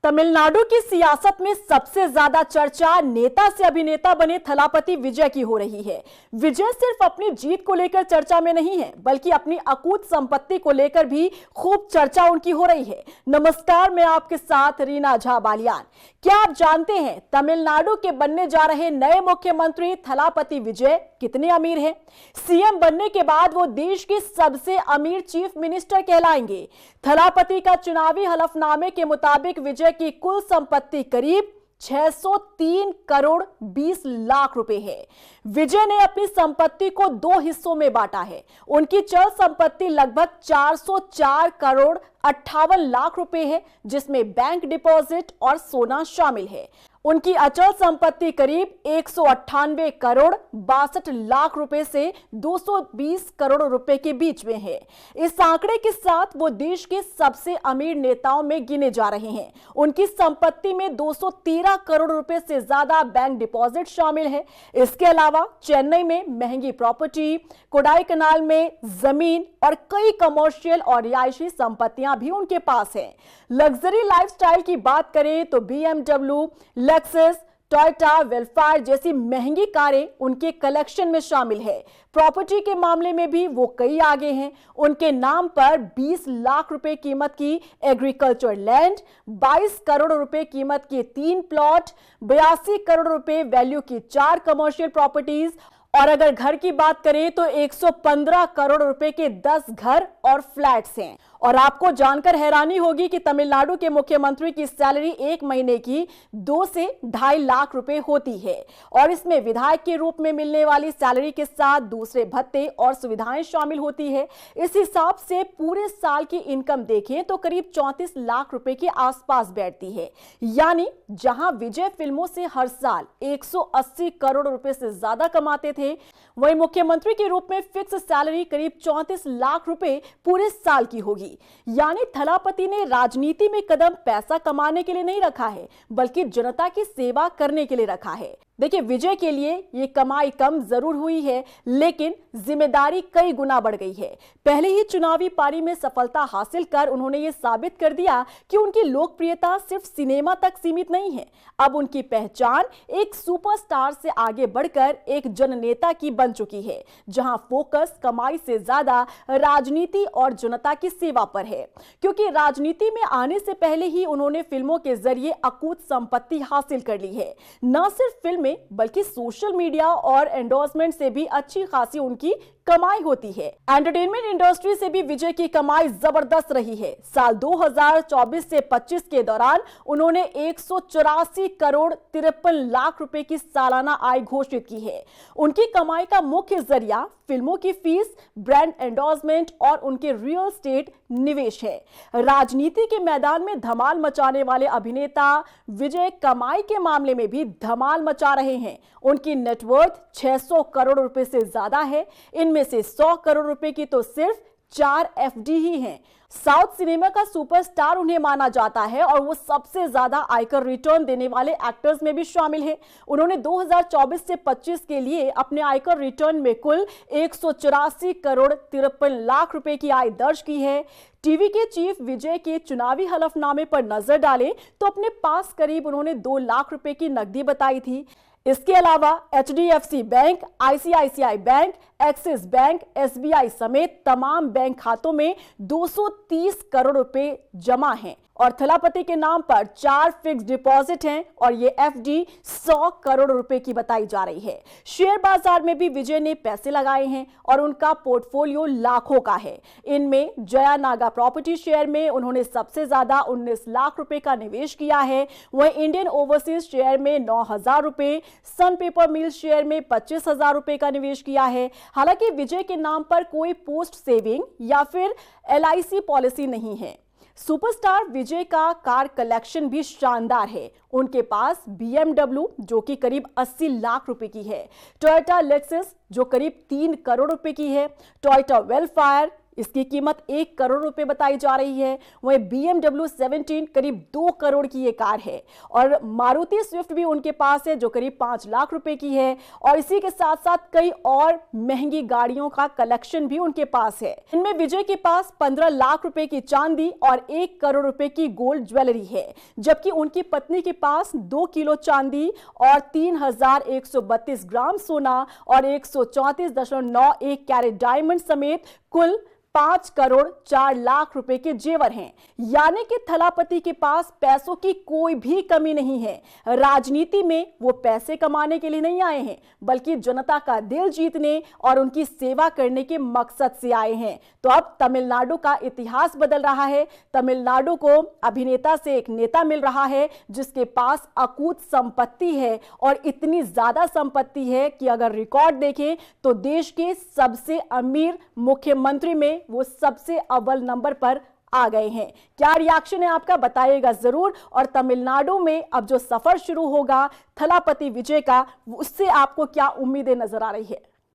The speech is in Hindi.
तमिलनाडु की सियासत में सबसे ज्यादा चर्चा नेता से अभिनेता बने थलापति विजय की हो रही है। विजय सिर्फ अपनी जीत को लेकर चर्चा में नहीं है, बल्कि अपनी अकूत संपत्ति को लेकर भी खूब चर्चा उनकी हो रही है। नमस्कार, मैं आपके साथ रीना झा बालियान। क्या आप जानते हैं तमिलनाडु के बनने जा रहे नए मुख्यमंत्री थलापति विजय कितने अमीर हैं? सीएम बनने के बाद वो देश के सबसे अमीर चीफ मिनिस्टर कहलाएंगे। थलापति का चुनावी हलफनामे के मुताबिक विजय की कुल संपत्ति करीब 603 करोड़ 20 लाख रुपए है। विजय ने अपनी संपत्ति को दो हिस्सों में बांटा है। उनकी चल संपत्ति लगभग 404 करोड़ 58 लाख रुपए है, जिसमें बैंक डिपॉजिट और सोना शामिल है। उनकी अचल संपत्ति करीब 198 करोड़ 62 लाख रुपए से 220 करोड़ रुपए के बीच में है। इस आंकड़े के साथ वो देश के सबसे अमीर नेताओं में गिने जा रहे हैं। उनकी संपत्ति में 213 करोड़ रुपए से ज्यादा बैंक डिपॉजिट शामिल है। इसके अलावा चेन्नई में महंगी प्रॉपर्टी, कोडाईकनाल में जमीन और कई कमर्शियल और रिहायशी संपत्तियां भी उनके पास हैं। लग्जरी लाइफस्टाइल की बात करें तो BMW, लेक्सस, टोयोटा, वेलफायर जैसी महंगी कारें उनके कलेक्शन में शामिल है। प्रॉपर्टी के मामले में भी वो कई आगे हैं। उनके नाम पर 20 लाख रुपए कीमत की एग्रीकल्चर लैंड, 22 करोड़ रुपए कीमत के 3 प्लॉट, 82 करोड़ रुपए वैल्यू की 4 कमर्शियल प्रॉपर्टीज और अगर घर की बात करें तो 115 करोड़ रुपए के 10 घर और फ्लैट्स हैं। और आपको जानकर हैरानी होगी कि तमिलनाडु के मुख्यमंत्री की सैलरी एक महीने की 2 से 2.5 लाख रुपए होती है और इसमें विधायक के रूप में मिलने वाली सैलरी के साथ दूसरे भत्ते और सुविधाएं शामिल होती है। इस हिसाब से पूरे साल की इनकम देखें तो करीब 34 लाख रुपए के आसपास बैठती है। यानी जहां विजय फिल्मों से हर साल 180 करोड़ रुपए से ज्यादा कमाते थे, वहीं मुख्यमंत्री के रूप में फिक्स सैलरी करीब 34 लाख रुपए पूरे साल की होगी। यानी थलापति ने राजनीति में कदम पैसा कमाने के लिए नहीं रखा है, बल्कि जनता की सेवा करने के लिए रखा है। देखिए, विजय के लिए ये कमाई कम जरूर हुई है, लेकिन जिम्मेदारी कई गुना बढ़ गई है। पहले ही चुनावी पारी में सफलता हासिल कर उन्होंने ये साबित कर दिया कि उनकी लोकप्रियता सिर्फ सिनेमा तक सीमित नहीं है। अब उनकी पहचान एक सुपरस्टार से आगे बढ़कर एक जननेता की बन चुकी है, जहां फोकस कमाई से ज्यादा राजनीति और जनता की सेवा पर है। क्योंकि राजनीति में आने से पहले ही उन्होंने फिल्मों के जरिए अकूत संपत्ति हासिल कर ली है। न सिर्फ फिल्म बल्कि सोशल मीडिया और एंडोर्समेंट से भी अच्छी खासी उनकी कमाई होती है। एंटरटेनमेंट इंडस्ट्री से भी विजय की कमाई जबरदस्त रही है। साल 2024 से 25 के दौरान उन्होंने 184 करोड़ 53 लाख रुपए की सालाना आय घोषित की है। उनकी कमाई का मुख्य जरिया फिल्मों की फीस, ब्रांड एंडोर्समेंट और उनके रियल एस्टेट निवेश है। राजनीति के मैदान में धमाल मचाने वाले अभिनेता विजय कमाई के मामले में भी धमाल मचा रहे हैं। उनकी नेटवर्थ 600 करोड़ रुपए से ज्यादा है। इनमें से 100 करोड़ रुपए की तो सिर्फ 4 एफडी ही हैं। साउथ सिनेमा का सुपरस्टार उन्हें माना जाता है और वो सबसे ज्यादा आयकर रिटर्न देने वाले एक्टर्स में भी शामिल है। उन्होंने 2024 से 25 के लिए अपने आयकर रिटर्न में कुल 184 करोड़ 53 लाख रुपए की आय दर्ज की है। टीवी के चीफ विजय के चुनावी हलफनामे पर नजर डालें तो अपने पास करीब उन्होंने 2 लाख रुपए की नकदी बताई थी। इसके अलावा HDFC bank, ICICI bank, axis bank, SBI समेत तमाम बैंक खातों में 230 करोड़ रुपए जमा हैं और थलापति के नाम पर 4 फिक्स डिपॉजिट हैं और ये FD 100 करोड़ रुपए की बताई जा रही है। शेयर बाजार में भी विजय ने पैसे लगाए हैं और उनका पोर्टफोलियो लाखों का है। इनमें जया नागा प्रॉपर्टी शेयर में उन्होंने सबसे ज्यादा 19 लाख रुपए का निवेश किया है। वहीं इंडियन ओवरसीज शेयर में 9,000 रुपए, सन पेपर मिल शेयर में 25,000 रुपए का निवेश किया है। हालांकि विजय के नाम पर कोई पोस्ट सेविंग या फिर LIC पॉलिसी नहीं है। सुपरस्टार विजय का कार कलेक्शन भी शानदार है। उनके पास BMW जो कि करीब 80 लाख रुपए की है, टोयोटा लेक्सस जो करीब 3 करोड़ रुपए की है, टोयोटा वेलफायर, इसकी कीमत 1 करोड़ रुपए बताई जा रही है। वहीं BMW 17 करीब 2 करोड़ की ये कार है और मारुति स्विफ्ट भी उनके पास है जो करीब 5 लाख रुपए की है और इसी के साथ साथ कई और महंगी गाड़ियों का कलेक्शन भी उनके पास है। इनमें विजय के पास 15 लाख रुपए की चांदी और 1 करोड़ रुपए की गोल्ड ज्वेलरी है, जबकि उनकी पत्नी के पास 2 किलो चांदी और 3132 ग्राम सोना और 134.91 कैरेट डायमंड समेत कुल 5 करोड़ 4 लाख रुपए के जेवर हैं। यानी कि थलापति के पास पैसों की कोई भी कमी नहीं है। राजनीति में वो पैसे कमाने के लिए नहीं आए हैं, बल्कि जनता का दिल जीतने और उनकी सेवा करने के मकसद से आए हैं। तो अब तमिलनाडु का इतिहास बदल रहा है। तमिलनाडु को अभिनेता से एक नेता मिल रहा है जिसके पास अकूत संपत्ति है और इतनी ज्यादा संपत्ति है कि अगर रिकॉर्ड देखें तो देश के सबसे अमीर मुख्यमंत्री में वो सबसे अव्वल नंबर पर आ गए हैं। क्या रिएक्शन है आपका, बताइएगा जरूर। और तमिलनाडु में अब जो सफर शुरू होगा थलापति विजय का, उससे आपको क्या उम्मीदें नजर आ रही है?